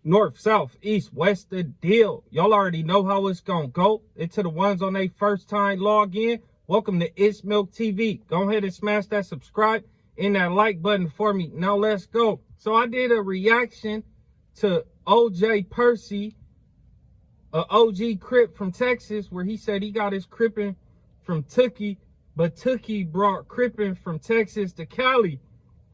North, south, east, west, the deal. Y'all already know how it's gonna go. And to the ones on their first time log in, welcome to It's Milk TV. Go ahead and smash that subscribe and that like button for me. Now let's go. So I did a reaction to OJ Percy, a OG Crip from Texas, where he said he got his Crip'n from Tookie, but Tookie brought Crip'n from Texas to Cali.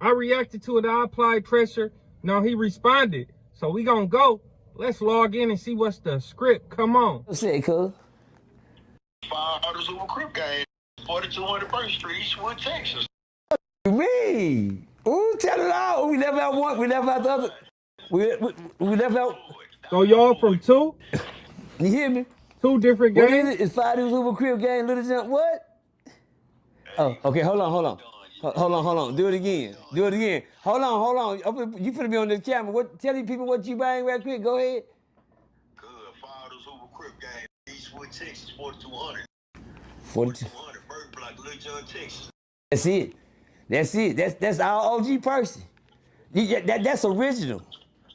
I reacted to it. I applied pressure. Now he responded. So we gonna go. Let's log in and see what's the script. Come on. What's that, cuz? $5 over Crip game, 4200 Percy Street, Eastwood, Texas. Me. Ooh, tell it all. We never out one. We never out the other. We never out. So y'all from two? You hear me? Two different What games? is it? It's $5 over Crip game, Little Jump. What? Oh, okay. Hold on. Hold on. Do it again. Hold on. You finna be on this camera. Tell these people what you buying right quick. Go ahead. Good, $5 over Crip game, Eastwood, Texas, 4200. 4200. Bird Block, Little John, Texas. That's it. That's our OG Percy. That's original.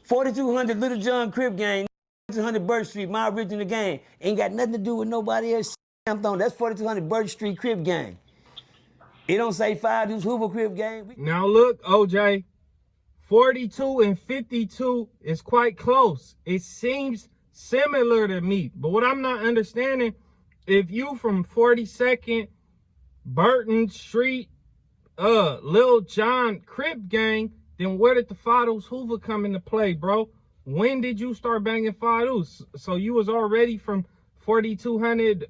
4200 Little John Crip game, 4200 Birch Street, my original game. Ain't got nothing to do with nobody else. That's 4200 Birch Street Crip game. It don't say $5 Hoover Crip game. Now look, OJ, 42 and 52 is quite close. It seems similar to me. But what I'm not understanding, if you from 42nd Burton Street, Lil John Crip gang, then where did the $5 Hoover come into play, bro? When did you start banging $5? So you was already from 4200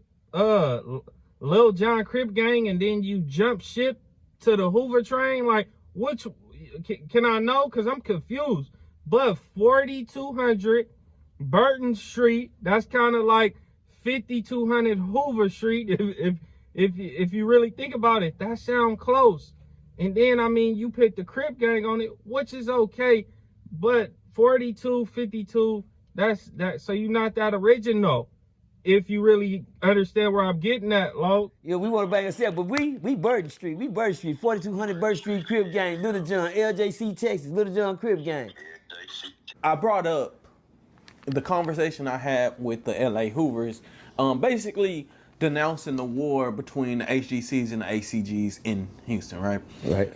Lil John Crip gang, and then you jump ship to the Hoover train? Like, which, can I know? Because I'm confused. But 4200 Burton Street, that's kind of like 5200 Hoover Street. If you really think about it, that sound close. And then, I mean, you put the Crip gang on it, which is okay. But 42, 52, so you're not that original. If you really understand where I'm getting at, Lo. Yeah, we want to bang ourselves, but we Burton Street. We Burton Street, 4200 Burton Street Crip gang, Little John, LJC, Texas, Little John Crip gang. I brought up the conversation I had with the LA Hoovers, basically denouncing the war between the HGCs and the ACGs in Houston, right? Right.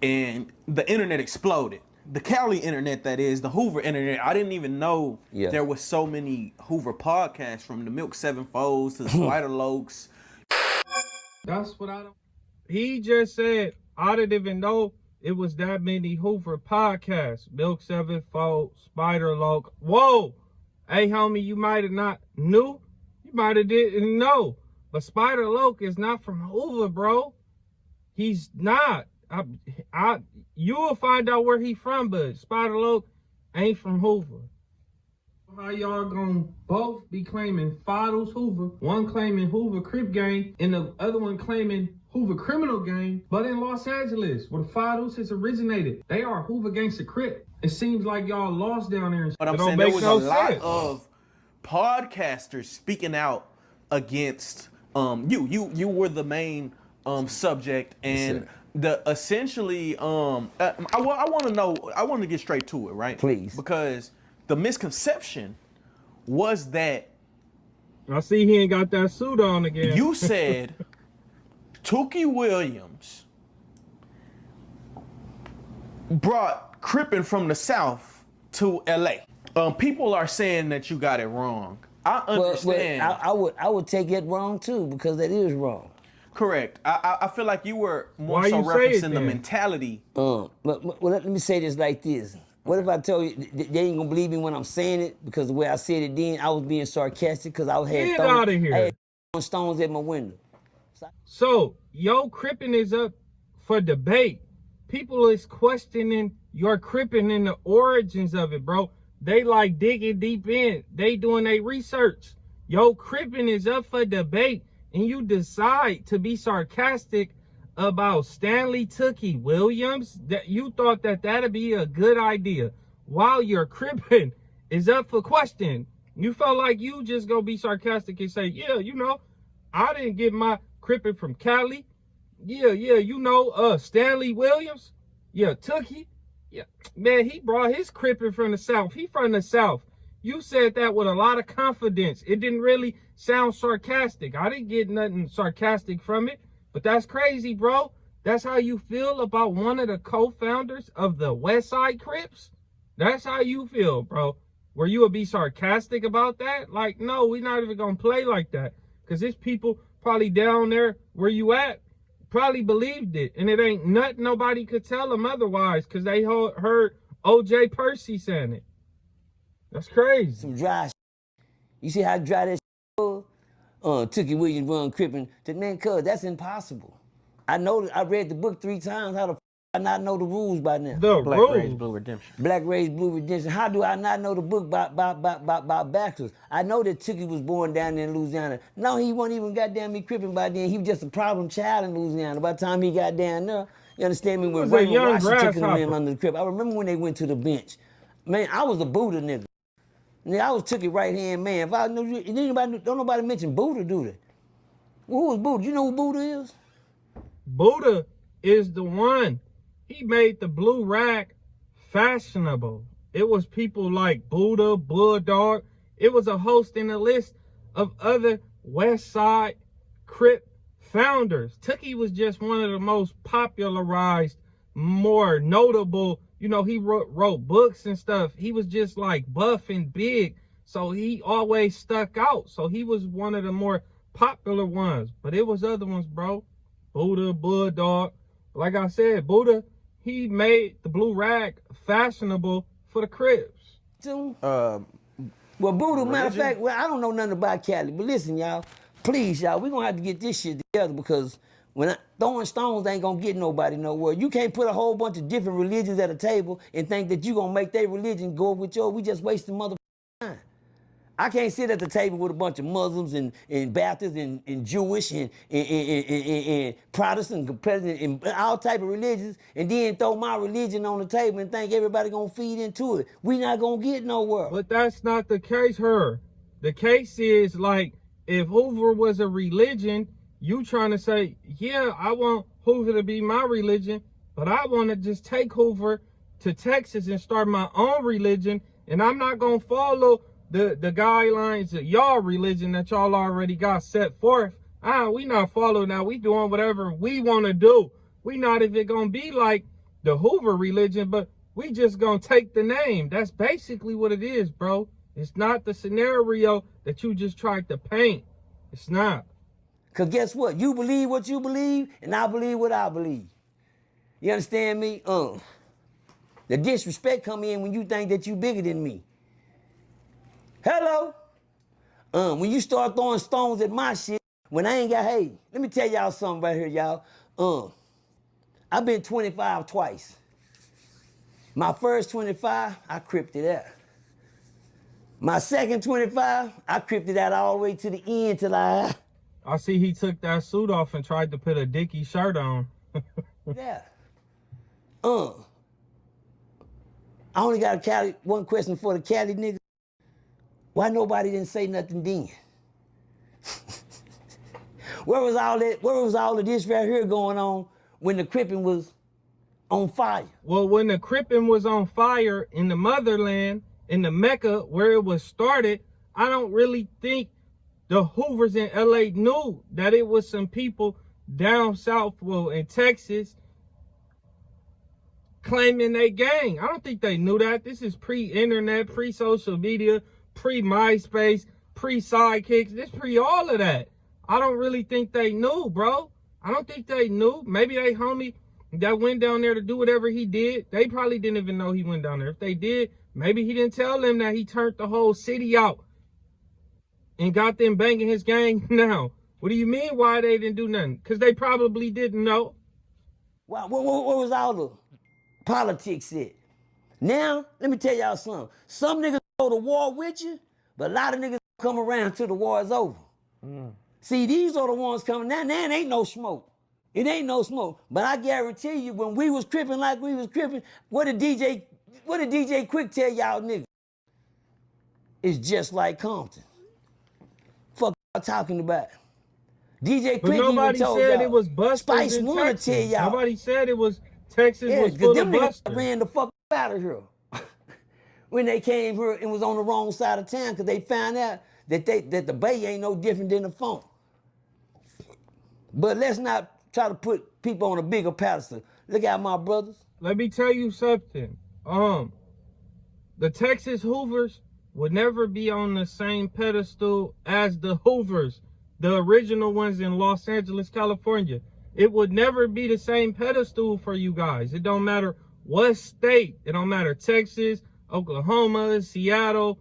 And the internet exploded. The Cali internet, that is, the Hoover internet. I didn't even know there was so many Hoover podcasts, from the Milk Sevenfolds to the Spider Lokes. That's what I don't. He just said, I didn't even know it was that many Hoover podcasts. Milk Sevenfold, Spider Loke. Whoa! Hey, homie, you might have not knew. You might have didn't know. But Spider Loke is not from Hoover, bro. He's not. You will find out where he from, but Spider Loke ain't from Hoover. How y'all gonna both be claiming $5 Hoover, one claiming Hoover Crip gang, and the other one claiming Hoover Criminal gang, but in Los Angeles, where the $5 has originated? They are Hoover Gangsta Crip. It seems like y'all lost down there. But I'm saying there was a lot of podcasters speaking out against you were the main subject, and essentially I want to get straight to it, right? Please. Because the misconception was that, I see he ain't got that suit on again. You said Tookie Williams brought Crip'n from the South to LA. People are saying that you got it wrong. I understand. Well, I would take it wrong too, because that is wrong. Correct. I feel like you were more so referencing the mentality. Well, let me say this like this. What if I tell you they ain't gonna believe me when I'm saying it, because the way I said it then, I was being sarcastic, because I Get out of here. I had stones at my window. So, yo, Crip'n is up for debate. People is questioning your Crip'n and the origins of it, bro. They like digging deep in. They doing their research. Yo, Crip'n is up for debate, and you decide to be sarcastic about Stanley Tookie Williams, that you thought that that'd be a good idea, while your Crip'n is up for question. You felt like you just gonna be sarcastic and say, yeah, you know, I didn't get my Crip'n from Cali. Yeah, you know, Stanley Williams. Yeah, Tookie. Yeah, man, he brought his Crip'n from the South. He from the South. You said that with a lot of confidence. It didn't really sound sarcastic. I didn't get nothing sarcastic from it, but that's crazy, bro. That's how you feel about one of the co-founders of the West Side Crips? That's how you feel, bro. Where you would be sarcastic about that? Like, no, we're not even going to play like that. Because there's people probably down there where you at probably believed it. And it ain't nothing nobody could tell them otherwise because they heard OJ Percy saying it. That's crazy. Some dry shit. You see how dry that shit was? Tookie Williams run Crip'n. Man, cuz, that's impossible. I know, I read the book 3 times. How the f I not know the rules by now? The Black rules. Race Blue Redemption. Black Race Blue Redemption. How do I not know the book by backwards? I know that Tookie was born down there in Louisiana. No, he wasn't even goddamn me Crip'n by then. He was just a problem child in Louisiana. By the time he got down there, you understand me? When Raymond Washington took him in under the Crip. I remember when they went to the bench. Man, I was a Buddha nigga. I was Tookie right hand man. If I knew, don't nobody mention Buddha, do they? Well, who was Buddha? You know who Buddha is? Buddha is the one. He made the blue rag fashionable. It was people like Buddha, Bulldog. It was a host in a list of other West Side Crip founders. Tookie was just one of the most popularized, more notable. You know, he wrote books and stuff. He was just like buff and big. So he always stuck out. So he was one of the more popular ones. But it was other ones, bro. Buddha, Bulldog. Like I said, Buddha, he made the blue rag fashionable for the Crips. Well, Buddha, matter of fact, well, I don't know nothing about Cali, but listen, y'all, please, y'all, we're gonna have to get this shit together because when throwing stones ain't gonna get nobody nowhere. You can't put a whole bunch of different religions at a table and think that you gonna make their religion go with yours. We just wasting motherfucking time. I can't sit at the table with a bunch of Muslims and Baptists and Jewish and Protestant and all type of religions and then throw my religion on the table and think everybody gonna feed into it. We not gonna get nowhere. But that's not the case, her. The case is like if Hoover was a religion, you trying to say, yeah, I want Hoover to be my religion, but I want to just take Hoover to Texas and start my own religion, and I'm not gonna follow the guidelines of y'all religion that y'all already got set forth. We not following now. We doing whatever we want to do. We not even gonna be like the Hoover religion, but we just gonna take the name. That's basically what it is, bro. It's not the scenario that you just tried to paint. It's not. Cause guess what? You believe what you believe, and I believe what I believe. You understand me? The disrespect come in when you think that you bigger than me. Hello? When you start throwing stones at my shit, when I ain't got, hey, let me tell y'all something right here, y'all. I've been 25 twice. My first 25, I cripped it out. My second 25, I cripped it out all the way to the end till I see he took that suit off and tried to put a Dickie shirt on. Yeah. I only got one question for the Cali nigga. Why nobody didn't say nothing then? Where was all of this right here going on when the Crip'n was on fire? Well, when the Crip'n was on fire in the motherland, in the Mecca where it was started, I don't really think the Hoovers in LA knew that it was some people down south, well, in Texas, claiming they gang. I don't think they knew that. This is pre-internet, pre-social media, pre-MySpace, pre-sidekicks. This pre all of that. I don't really think they knew, bro. I don't think they knew. Maybe they homie that went down there to do whatever he did, they probably didn't even know he went down there. If they did, maybe he didn't tell them that he turned the whole city out and got them banging his gang now. What do you mean why they didn't do nothing? Because they probably didn't know. What was all the politics at? Now, let me tell y'all something. Some niggas go to war with you, but a lot of niggas come around till the war is over. See, these are the ones coming. Now it ain't no smoke. It ain't no smoke. But I guarantee you, when we was crippin' like we was crippin', what did DJ Quick tell y'all niggas? It's just like Compton. Fuck y'all talking about. DJ But Quick nobody even told said y'all. it was busters Spice in wanna Texas. tell y'all. Nobody said it was Texas Yeah, was because full them of niggas busters. ran the fuck out of here. When they came here and was on the wrong side of town because they found out that the Bay ain't no different than the phone. But let's not try to put people on a bigger pedestal. Look at my brothers. Let me tell you something. The Texas Hoovers would never be on the same pedestal as the Hoovers, the original ones in Los Angeles, California. It would never be the same pedestal for you guys. It don't matter what state. It don't matter Texas, Oklahoma, Seattle,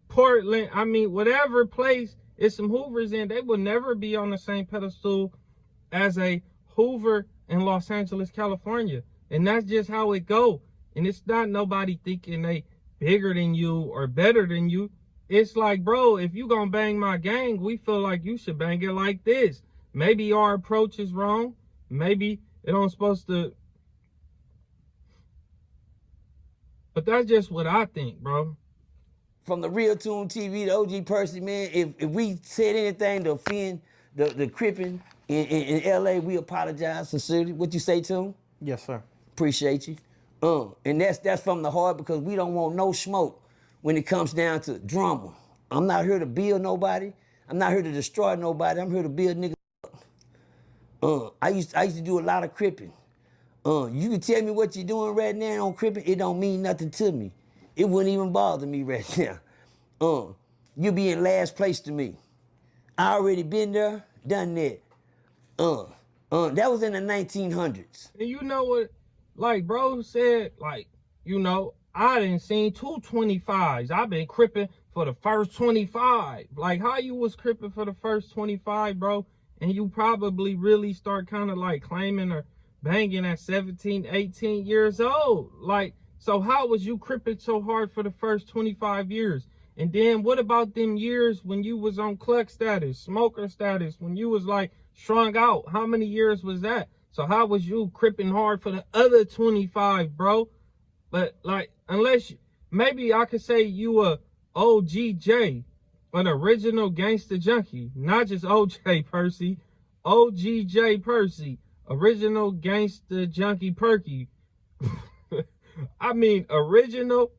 Portland. I mean, whatever place it's some Hoovers in, they would never be on the same pedestal as a Hoover in Los Angeles, California. And that's just how it go. And it's not nobody thinking they bigger than you or better than you. It's like, bro, if you gonna bang my gang, we feel like you should bang it like this. Maybe our approach is wrong. Maybe it don't supposed to. But that's just what I think, bro. From the Real Tune TV, the OG Percy, man, if we said anything to offend the Crip'n in LA, we apologize sincerely. What you say to him? Yes, sir. Appreciate you. And that's from the heart because we don't want no smoke when it comes down to drama. I'm not here to build nobody. I'm not here to destroy nobody. I'm here to build niggas up. I used to do a lot of Crip'n. You can tell me what you're doing right now on Crip'n, it don't mean nothing to me. It wouldn't even bother me right now. You be in last place to me. I already been there, done that. That was in the 1900s. And you know what, like bro said, like, you know, I done seen 225s. I've been Crip'n for the first 25. Like, how you was Crip'n for the first 25, bro? And you probably really start kind of like claiming or banging at 17, 18 years old. Like, so how was you Crip'n so hard for the first 25 years? And then what about them years when you was on cluck status, smoker status, when you was like strung out? How many years was that? So how was you Crip'n hard for the other 25, bro? But like, unless maybe I could say you a OGJ, an original gangster junkie, not just OJ Percy, OGJ Percy, original gangster junkie Perky. I mean, original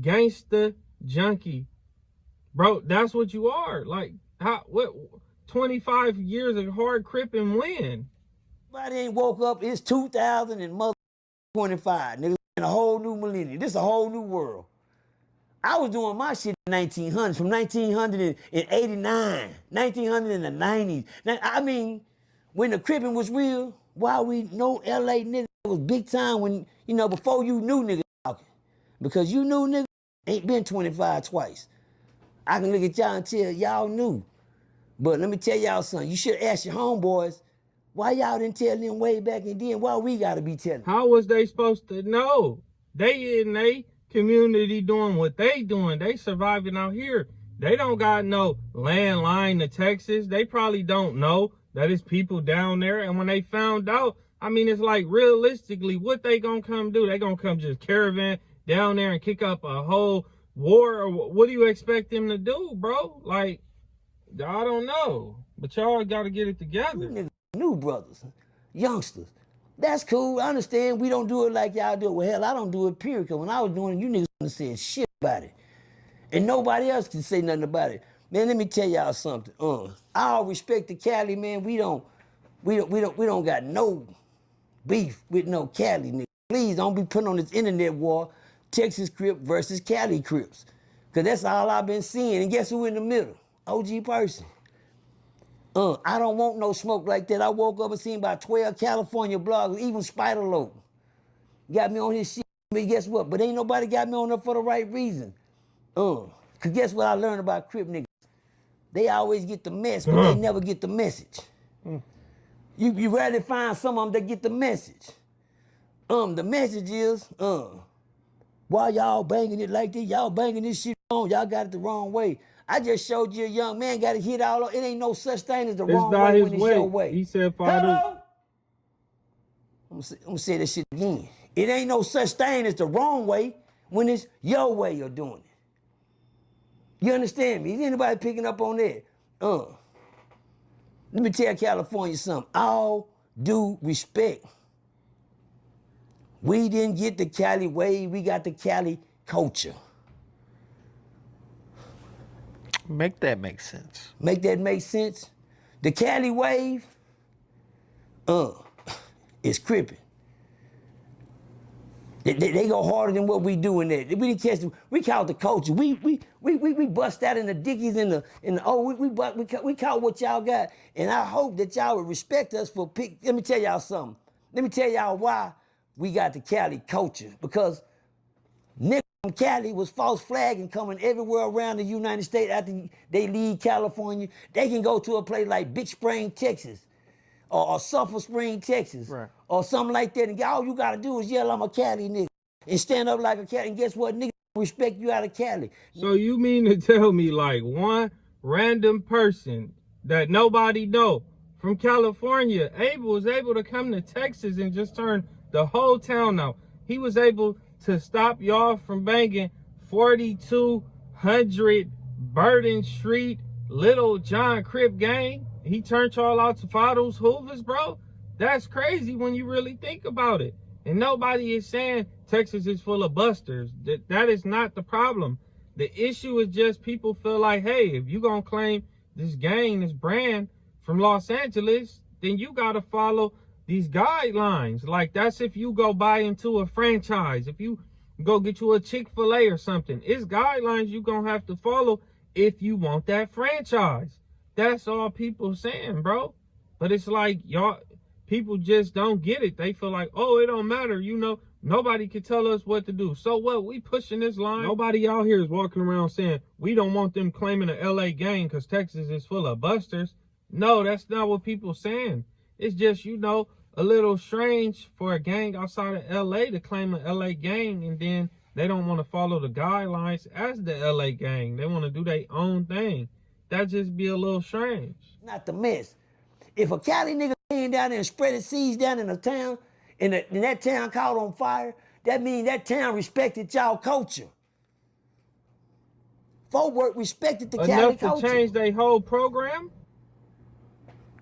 gangster junkie, bro. That's what you are. Like, how? What? 25 years of hard Crip'n win. Nobody ain't woke up. It's 2025. Nigga, in a whole new millennium. This is a whole new world. I was doing my shit in 1900s, from 1989, 1900 in the 90s. Now, I mean, when the Crip'n was real, why we know LA nigga was big time when, you know, before you knew nigga talking. Because you knew nigga ain't been 25 twice. I can look at y'all and tell y'all knew. But let me tell y'all something. You should ask your homeboys, why y'all didn't tell them way back and then? Why we gotta be telling? How was they supposed to know? They in they community doing what they doing. They surviving out here. They don't got no landline to Texas. They probably don't know that it's people down there. And when they found out, I mean, it's like realistically, what they gonna come do? They gonna come just caravan down there and kick up a whole war? Or what do you expect them to do, bro? Like, I don't know. But y'all gotta get it together. You niggas, new brothers, youngsters. That's cool. I understand we don't do it like y'all do it. Well, hell, I don't do it, period. Because when I was doing it, you niggas wouldn't say shit about it. And nobody else can say nothing about it. Man, let me tell y'all something. I all respect the Cali, man. We don't got no beef with no Cali nigga. Please don't be putting on this internet war, Texas Crip versus Cali Crips. Because that's all I've been seeing. And guess who in the middle? OG Percy. I don't want no smoke like that. I woke up and seen about 12 California bloggers, even Spider Low. Got me on his shit. But guess what? But ain't nobody got me on there for the right reason. Cause guess what I learned about Crip niggas? They always get the mess, but they never get the message. You rarely find some of them that get the message. The message is, why y'all banging it like this? Y'all banging this shit wrong. Y'all got it the wrong way. I just showed you a young man got to hit all over. It ain't no such thing as the wrong way when it's your way. He said, Father. Hello? I'm gonna say that shit again. It ain't no such thing as the wrong way when it's your way of doing it. You understand me? Is anybody picking up on that? Let me tell California something. All due respect. We didn't get the Cali wave, we got the Cali culture. Make that make sense. Make that make sense? The Cali wave, is Crip'n. They go harder than what we do in there. We didn't catch them. We caught the culture. We bust out in the Dickies we caught what y'all got. And I hope that y'all would respect us for Let me tell y'all something. Let me tell y'all why we got the Cali culture. Because niggas from Cali was false flagging coming everywhere around the United States after they leave California. They can go to a place like Big Spring, Texas, or Sulphur Spring, Texas, Right. or something like that. And all you gotta do is yell, I'm a Cali nigga, and stand up like a Cali. And guess what? Nigga respect you out of Cali. So you mean to tell me like one random person that nobody know from California was able to come to Texas and just turn the whole town out? He was able to stop y'all from banging 4200 Burden Street, Little John Crip gang. He turned y'all out to Fado's Hoovers, bro. That's crazy when you really think about it. And nobody is saying Texas is full of busters. That is not the problem. The issue is just people feel like, hey, if you gonna claim this gang, this brand from Los Angeles, then you gotta follow these guidelines. Like that's if you go buy into a franchise, if you go get you a Chick-fil-A or something, it's guidelines you gonna have to follow if you want that franchise. That's all people saying, bro. But it's like y'all people just don't get it. They feel like, oh, it don't matter, you know, nobody can tell us what to do. So what? We pushing this line. Nobody out here is walking around saying we don't want them claiming an LA gang because Texas is full of busters. No, that's not what people saying. It's just, you know, a little strange for a gang outside of LA to claim an LA gang, and then they don't want to follow the guidelines as the LA gang. They want to do their own thing. That just be a little strange. Not the mess. If a Cali nigga came down there and spread his seeds down in a town, and that town caught on fire, that means that town respected y'all culture. Fort Worth respected the Cali Enough culture. to change their whole program?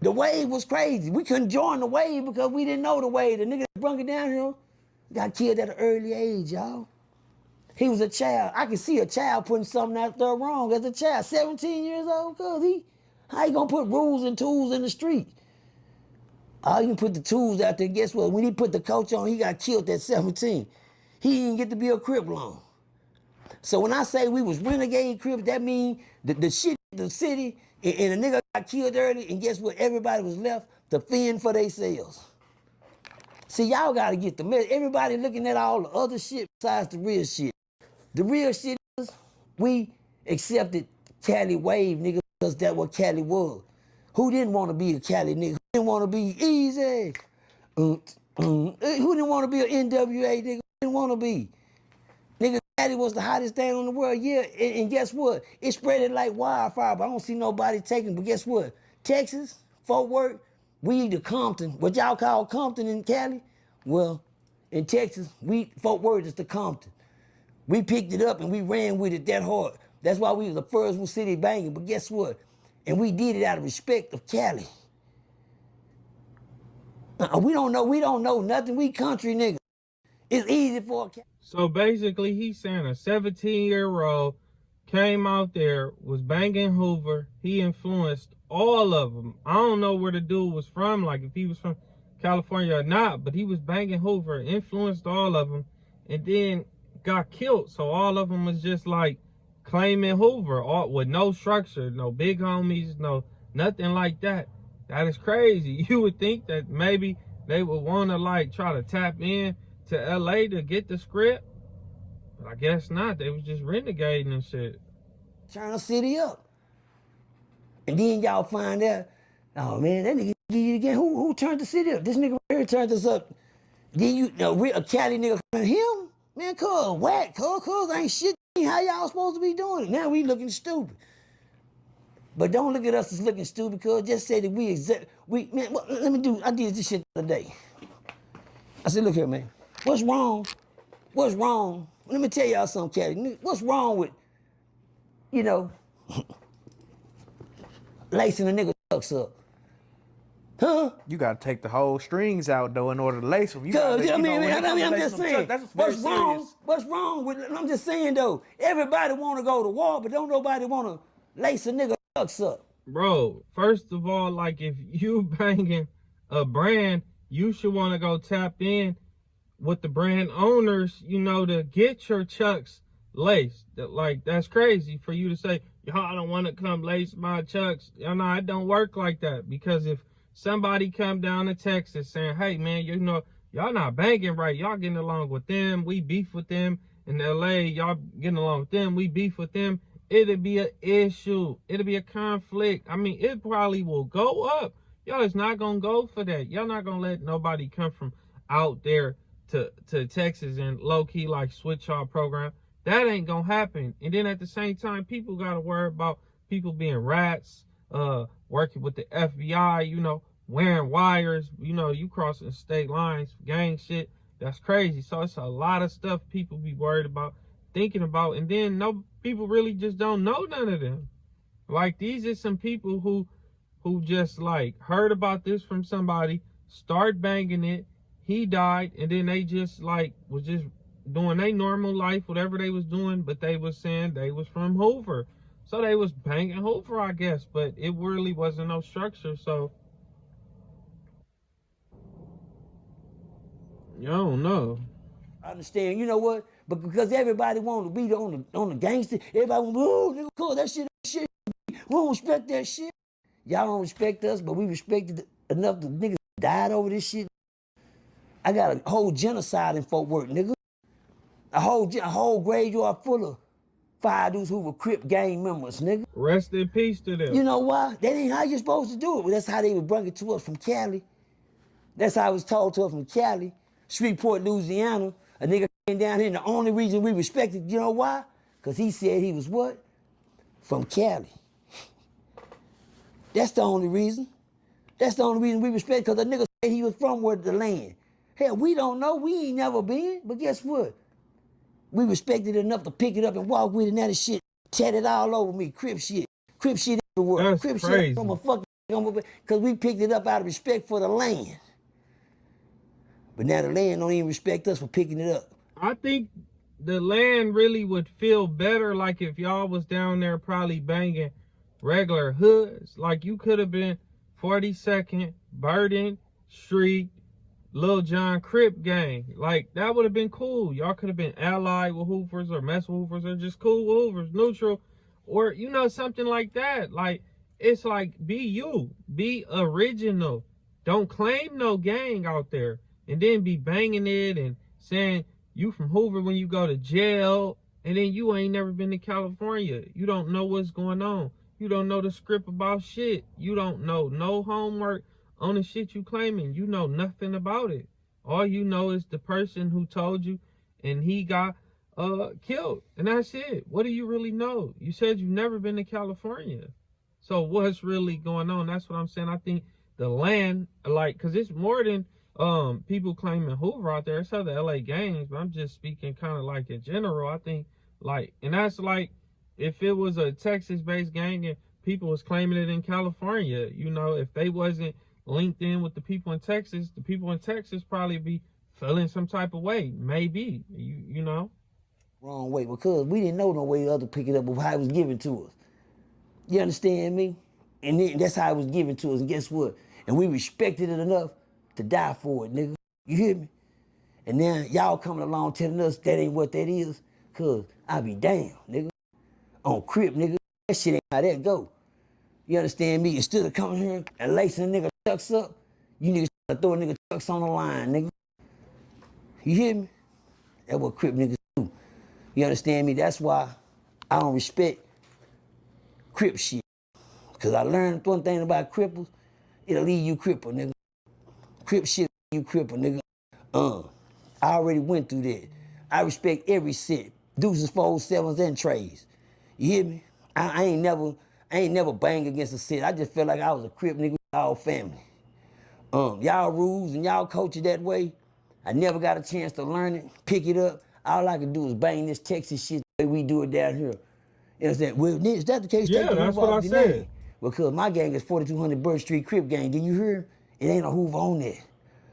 The wave was crazy. We couldn't join the wave because we didn't know the wave. The nigga that brung it down here got killed at an early age, y'all. He was a child. I can see a child putting something out there wrong as a child, 17 years old, cuz how you gonna put rules and tools in the street? Oh, you can put the tools out there. Guess what? When he put the coach on, he got killed at 17. He didn't get to be a Crip long. So when I say we was renegade Crips, that means the city, and a nigga got killed early, and guess what? Everybody was left to fend for themselves. See, y'all gotta get the message. Everybody looking at all the other shit besides the real shit. The real shit is we accepted Cali wave, nigga, because that's what Cali was. Who didn't want to be a Cali nigga? Who didn't want to be easy? Who didn't want to be an NWA nigga? Who didn't want to be? Nigga, Cali was the hottest thing on the world, yeah. And guess what? It spread it like wildfire, but I don't see nobody taking. But guess what? Texas, Fort Worth, we the Compton. What y'all call Compton in Cali? Well, in Texas, Fort Worth is the Compton. We picked it up and we ran with it that hard. That's why we was the first city banging. But guess what? And we did it out of respect of Cali. We don't know nothing. We country niggas. It's easy for a Cali. So basically, he's saying a 17-year-old came out there, was banging Hoover. He influenced all of them. I don't know where the dude was from, like if he was from California or not, but he was banging Hoover, influenced all of them, and then got killed. So all of them was just like claiming Hoover, all, with no structure, no big homies, no nothing like that. That is crazy. You would think that maybe they would want to like try to tap in to LA to get the script, but I guess not. They was just renegading and shit. Turn the city up. And then y'all find out, oh man, that nigga give you again. Who turned the city up? This nigga right here turned us up. Then a Cali nigga him? Man, cuz whack, cuz ain't shit. How y'all supposed to be doing it? Now we looking stupid. But don't look at us as looking stupid, cuz just say that man, I did this shit the other day. I said, look here, man. What's wrong? What's wrong? Let me tell y'all something, Cali. What's wrong with, lacing a nigga tucks up? Huh? You gotta take the whole strings out though in order to lace them. You gotta, Cause you know, when it comes to I'm lacing just them saying, chucks, that's very what's wrong? serious. What's wrong with? I'm just saying though, everybody want to go to war, but don't nobody want to lace a nigga chucks up. Bro, first of all, like if you banging a brand, you should want to go tap in with the brand owners, you know, to get your chucks laced. Like, that's crazy for you to say, y'all don't want to come lace my chucks. You know, it don't work like that. Because if somebody come down to Texas saying, hey, man, you know, y'all not banging right. Y'all getting along with them. We beef with them. In LA, y'all getting along with them. We beef with them. It'll be an issue. It'll be a conflict. I mean, it probably will go up. Y'all is not going to go for that. Y'all not going to let nobody come from out there to Texas and low-key like switch our program. That ain't gonna happen. And then at the same time, people gotta worry about people being rats, working with the FBI, you know, wearing wires, you know, you crossing state lines, gang shit. That's crazy. So it's a lot of stuff people be worried about, thinking about, and then no people really just don't know none of them. Like, these are some people who just like heard about this from somebody, start banging it, he died, and then they just like was just doing their normal life, whatever they was doing, but they was saying they was from Hoover. So they was banging Hoover, I guess, but it really wasn't no structure, so I don't know. I understand. You know what? But because everybody want to be on the gangster, everybody want to, oh, nigga, cool, that shit. We don't respect that shit. Y'all don't respect us, but we respected enough to niggas died over this shit. I got a whole genocide in Fort Worth, nigga. A whole graveyard full of fire dudes who were Crip gang members, nigga. Rest in peace to them. You know why? That ain't how you're supposed to do it. Well, that's how they were bring it to us from Cali. That's how it was told to us from Cali. Shreveport, Louisiana. A nigga came down here, and the only reason we respected, you know why? Because he said he was what? From Cali. That's the only reason. That's the only reason we respect, because the nigga said he was from where the land. Hell, we don't know. We ain't never been. But guess what? We respected it enough to pick it up and walk with it, and that shit tatted all over me. Crip shit. Crip shit everywhere. That's Crip crazy. shit from a fucking, because we picked it up out of respect for the land. But now the land don't even respect us for picking it up. I think the land really would feel better like if y'all was down there probably banging regular hoods. Like, you could have been 42nd, Burden Street, Lil John Crip gang. Like, that would have been cool. Y'all could have been allied with Hoovers or mess with Hoovers or just cool with Hoovers, neutral, or, you know, something like that. Like, it's like, be you, be original. Don't claim no gang out there and then be banging it and saying you from Hoover when you go to jail, and then you ain't never been to California. You don't know what's going on. You don't know the script about shit. You don't know no homework on the shit you claiming. You know nothing about it. All you know is the person who told you and he got killed. And that's it. What do you really know? You said you've never been to California. So what's really going on? That's what I'm saying. I think the land, like, because it's more than people claiming Hoover out there. It's other LA gangs, but I'm just speaking kind of like in general. I think, like, and that's like if it was a Texas-based gang and people was claiming it in California, you know, if they wasn't linked in with the people in Texas, the people in Texas probably be feeling some type of way. Maybe, you know. Wrong way, because we didn't know no way other to pick it up of how it was given to us. You understand me? And then that's how it was given to us. And guess what? And we respected it enough to die for it, nigga. You hear me? And now y'all coming along telling us that ain't what that is, cause I be damn, nigga. On Crip, nigga. That shit ain't how that go. You understand me? Instead of coming here and lacing a nigga chucks up, you niggas throw a nigga chucks on the line, nigga. You hear me? That's what Crip niggas do. You understand me? That's why I don't respect Crip shit. Cause I learned one thing about cripples, it'll leave you crippled, nigga. Crip shit, you cripple, nigga. I already went through that. I respect every set. Deuces, fours, sevens, and trays. You hear me? I ain't never banged against a set. I just felt like I was a Crip nigga with all family. Y'all rules and y'all coach it that way. I never got a chance to learn it, pick it up. All I could do is bang this Texas shit the way we do it down here. You understand? Well, is that the case? Yeah, that's what I said. Because my gang is 4200 Bird Street Crip gang. Did you hear? It ain't a Hoover on there.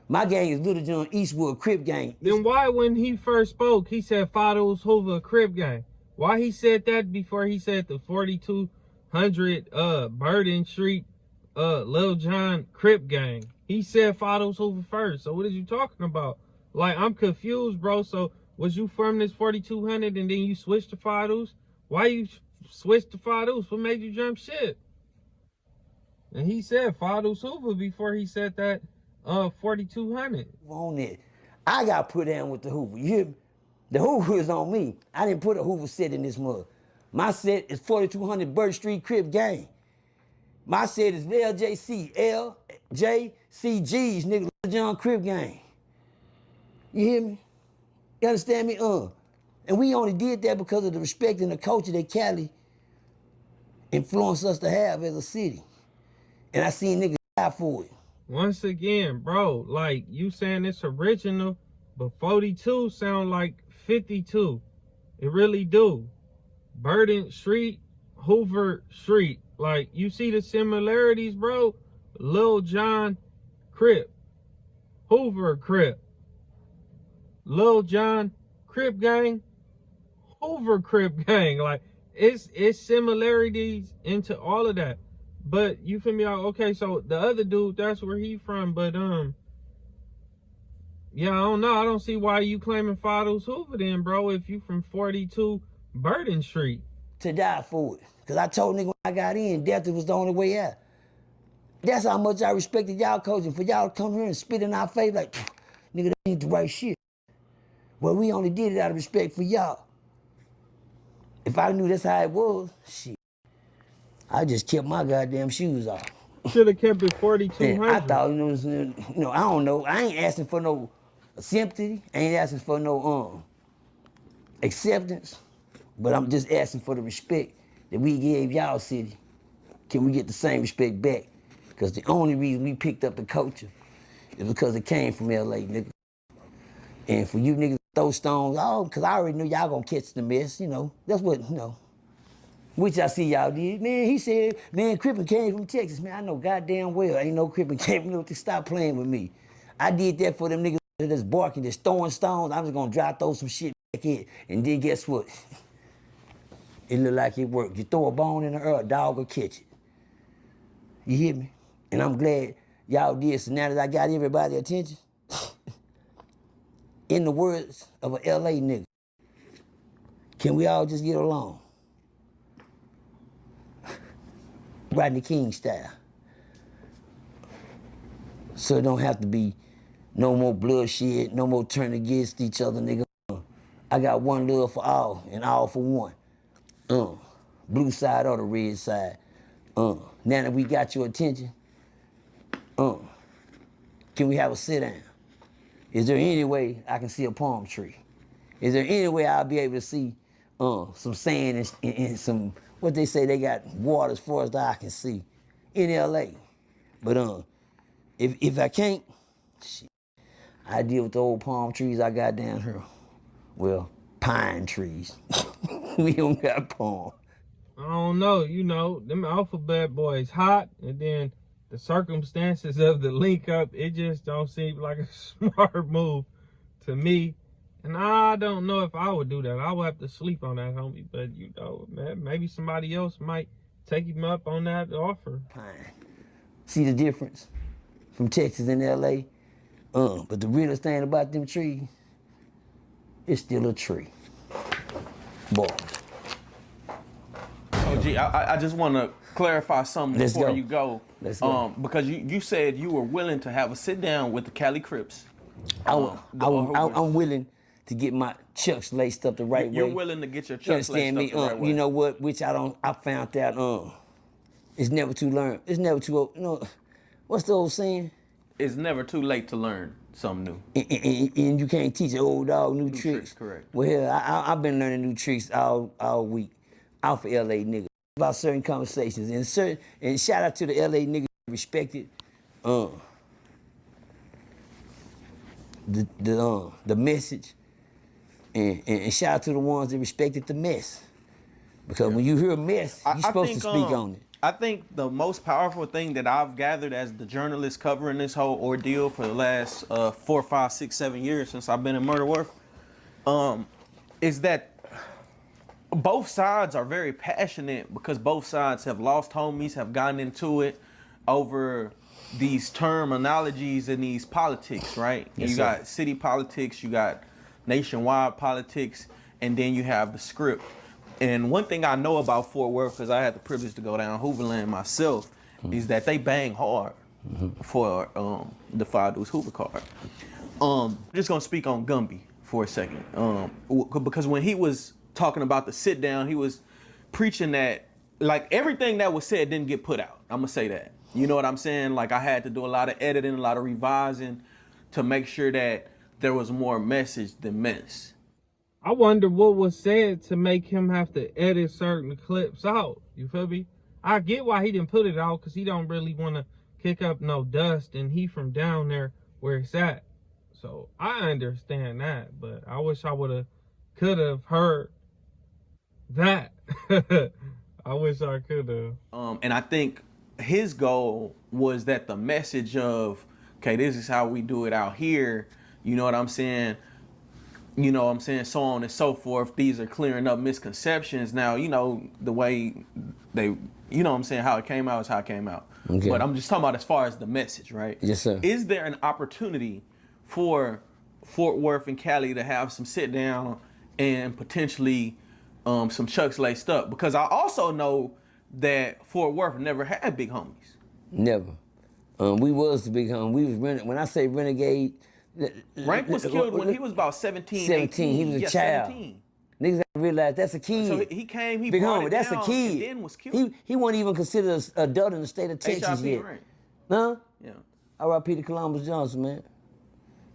My gang is Little John Eastwood Crip gang. Then why, when he first spoke, he said Fados Hoover Crip gang? Why he said that before he said the 4200 Burden Street Lil John Crip gang? He said Fados Hoover first. So what is you talking about? Like, I'm confused, bro. So was you from this 4200 and then you switched to Fados? Why you switched to Fados? What made you jump ship? And he said Fados Hoover before he said that 4200. On it. I got put down with the Hoover. You hear me? The Hoover is on me. I didn't put a Hoover set in this mug. My set is 4200 Bird Street Crip gang. My set is LJC, LJCG's, nigga, Lil John Crip gang. You hear me? You understand me? And we only did that because of the respect and the culture that Cali influenced us to have as a city. And I seen niggas die for it. Once again, bro, like, you saying it's original, but 42 sound like 52. It really do. Burden Street, Hoover Street. Like, you see the similarities, bro? Lil John Crip, Hoover Crip. Lil John Crip gang, Hoover Crip gang. Like, it's similarities into all of that. But you feel me out? Okay, so the other dude, that's where he from. But yeah, I don't know. I don't see why you claiming Fados Hoover then, bro, if you from 42 Burden Street. To die for it. Because I told nigga when I got in, death was the only way out. That's how much I respected y'all coaching. For y'all to come here and spit in our face like, nigga, that ain't the right shit. Well, we only did it out of respect for y'all. If I knew that's how it was, shit, I just kept my goddamn shoes off. Should have kept it 4200. I thought, I don't know. I ain't asking for no sympathy. I ain't asking for no acceptance. But I'm just asking for the respect that we gave y'all city. Can we get the same respect back? Because the only reason we picked up the culture is because it came from LA, nigga. And for you niggas to throw stones, because I already knew y'all gonna catch the mess, That's what, which I see y'all did. Man, he said, man, Crip'n came from Texas. Man, I know goddamn well ain't no Crip'n came from Texas. Stop playing with me. I did that for them niggas that's barking, that's throwing stones. I'm just gonna throw some shit back in. And then guess what? It look like it worked. You throw a bone in the earth, a dog will catch it. You hear me? And I'm glad y'all did. So now that I got everybody's attention, in the words of a LA nigga, can we all just get along? Rodney King style. So it don't have to be no more bloodshed, no more turning against each other, nigga. I got one love for all and all for one. Blue side or the red side. Now that we got your attention, can we have a sit down? Is there any way I can see a palm tree? Is there any way I'll be able to see some sand and some, what they say, they got water as far as the eye can see in LA? But if I can't, shit, I deal with the old palm trees I got down here. Well, pine trees. We don't got palm. I don't know, them alphabet boys hot, and then the circumstances of the link up, it just don't seem like a smart move to me. And I don't know if I would do that. I would have to sleep on that, homie. But, man, maybe somebody else might take him up on that offer. Pine. See the difference from Texas and LA? But the realest thing about them trees, it's still a tree. Boy. OG, I just want to clarify something before you go. Let's go. Because you said you were willing to have a sit down with the Cali Crips. I'm willing to get my chucks laced up the right way. You're willing to get your chucks laced up the right way. You know what? Which I found out. It's never too learn. It's never too. What's the old saying? It's never too late to learn something new. And you can't teach an old dog new tricks. Correct. Well, hell, I've been learning new tricks all week. Out for LA niggas about certain conversations and shout out to the LA niggas respected the message and shout out to the ones that respected the mess, because when you hear a mess, you're supposed to speak on it. I think the most powerful thing that I've gathered as the journalist covering this whole ordeal for the last 4, 5, 6, 7 years since I've been in Murder Wharf, is that both sides are very passionate because both sides have lost homies, have gotten into it over these terminologies and these politics, right? Yes, you sir. got city politics, you got nationwide politics, and then you have the script. And one thing I know about Fort Worth, because I had the privilege to go down Hooverland myself, is that they bang hard for the Five Deuce Hoover card. I'm just gonna speak on Gumby for a second, because when he was talking about the sit down, he was preaching that like everything that was said didn't get put out. I'm gonna say that. You know what I'm saying? Like I had to do a lot of editing, a lot of revising to make sure that there was more message than mess. I wonder what was said to make him have to edit certain clips out. You feel me? I get why he didn't put it out, because he don't really want to kick up no dust, and he from down there where it's at. So I understand that, but I wish I could have heard that. I wish I could have. And I think his goal was that the message of, okay, this is how we do it out here. You know what I'm saying? You know what I'm saying? So on and so forth. These are clearing up misconceptions. Now, you know, the way they, you know what I'm saying? How it came out is how it came out. Okay. But I'm just talking about as far as the message, right? Yes, sir. Is there an opportunity for Fort Worth and Cali to have some sit down and potentially some chucks laced up? Because I also know that Fort Worth never had big homies. Never. We was the big homie. We was when I say renegade. Rank was killed when he was about 17, 17. 18. He was a Yeah, child. 17. Niggas have to realize that's a kid. So he came, he big brought homie, it that's down, a kid. and then was killed. He wasn't even considered an adult in the state of Texas HIP, yet. right? Huh? Yeah. R.I.P. to Columbus Johnson, man.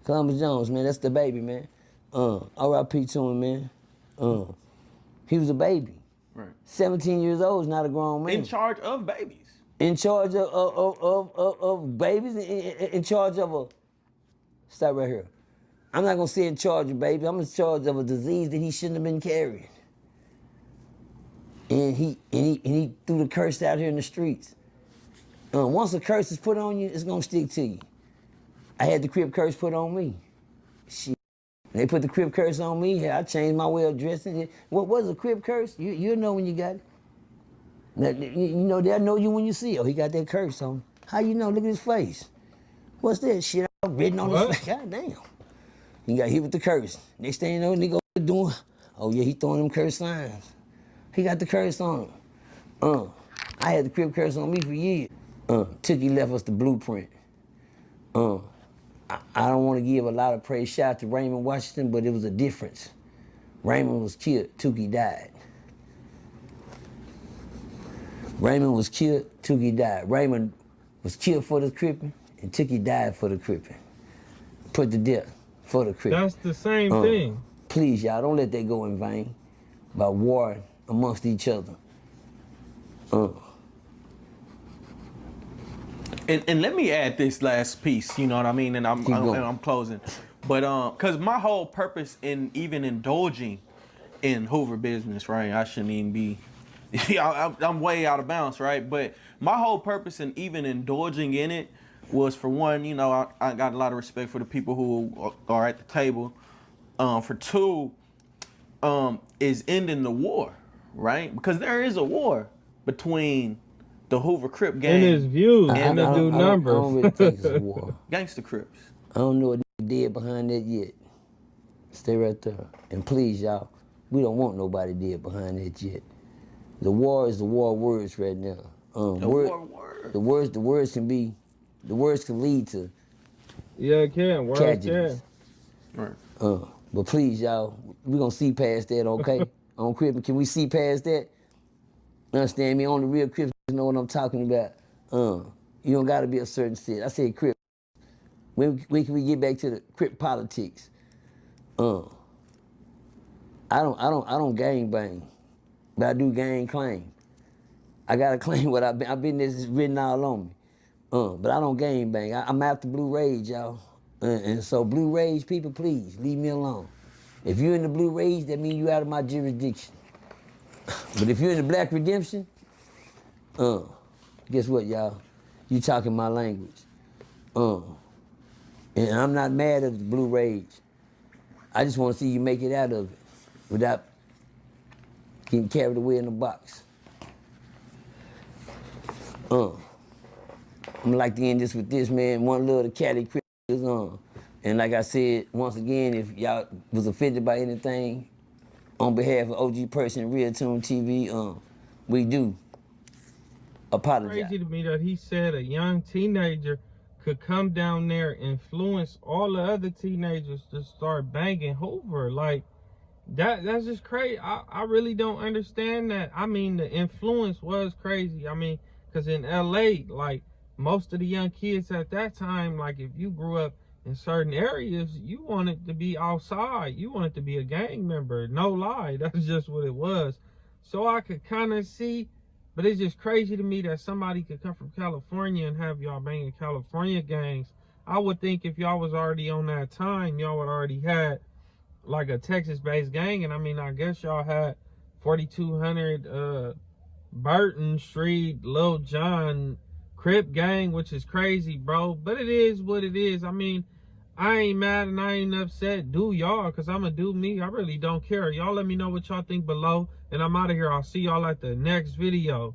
Columbus Jones, man, that's the baby, man. R.I.P. to him, man. He was a baby. Right. 17 years old is not a grown man. In charge of babies. In charge of babies, in charge of a, stop right here. I'm not gonna say in charge of babies, I'm in charge of a disease that he shouldn't have been carrying. And he threw the curse out here in the streets. Once a curse is put on you, it's gonna stick to you. I had the Crip curse put on me. Shit. They put the Crip curse on me, I changed my way of dressing. What was a Crip curse? You'll know when you got it. Now, you know, they'll know you when you see it. Oh, he got that curse on him. How you know? Look at his face. What's that shit written on his face? God damn. He got hit with the curse. Next thing you know, nigga doing, oh yeah, he throwing them curse signs. He got the curse on him. I had the Crip curse on me for years. Tookie left us the blueprint. I don't want to give a lot of praise shout to Raymond Washington, but it was a difference. Raymond was killed, Tookie died. Raymond was killed, Tookie died. Raymond was killed for the Crip'n, and Tookie died for the Crip'n. Put to death for the Crip'n. That's the same thing. Please, y'all, don't let that go in vain by warring amongst each other. And let me add this last piece, you know what I mean? And I'm closing. But cause my whole purpose in even indulging in Hoover business, right? I shouldn't even be I'm way out of bounds, right? But my whole purpose in even indulging in it was, for one, you know, I got a lot of respect for the people who are at the table. For two, is ending the war, right? Because there is a war between the Hoover Crip gang And his views and the do numbers. I don't really think it's a war. Gangster Crips. I don't know what dead behind that yet. Stay right there. And please, y'all, we don't want nobody dead behind that yet. The war is the war of words right now. War of words. The words can lead to Yeah, it can. Words tragedies. can. Right. But please, y'all, we gonna see past that, okay? On Crip'n, can we see past that? Understand me? On the real Crip, you know what I'm talking about. You don't gotta be a certain set. I said Crip. When can we get back to the Crip politics? I don't gang bang, but I do gang claim. I gotta claim what I've been this is written all on me. But I don't gang bang. I'm after Blue Rage, y'all. And so Blue Rage people, please leave me alone. If you're in the Blue Rage, that means you out of my jurisdiction. But if you're in the Black Redemption, Guess what, y'all? You talking my language. And I'm not mad at the blue rage. I just want to see you make it out of it without getting carried away in the box. I'm like to end this with this, man. One love to Cali Crip is on. And like I said, once again, if y'all was offended by anything, on behalf of OG Percy and Real Tune TV, we do apologize. Crazy to me that he said a young teenager could come down there, influence all the other teenagers to start banging Hoover. Like, that's just crazy. I really don't understand that. I mean, the influence was crazy. I mean, because in LA, like, most of the young kids at that time, like, if you grew up in certain areas, you wanted to be outside. You wanted to be a gang member. No lie. That's just what it was. So I could kind of see, but it's just crazy to me that somebody could come from California and have y'all banging California gangs. I would think if y'all was already on that time, y'all would already had like a Texas-based gang. And I mean, I guess y'all had 4200 Burton Street, Lil John, Crip gang, which is crazy, bro. But it is what it is. I mean, I ain't mad and I ain't upset. Do y'all, because I'm going to do me. I really don't care. Y'all let me know what y'all think below. And I'm out of here. I'll see y'all at the next video.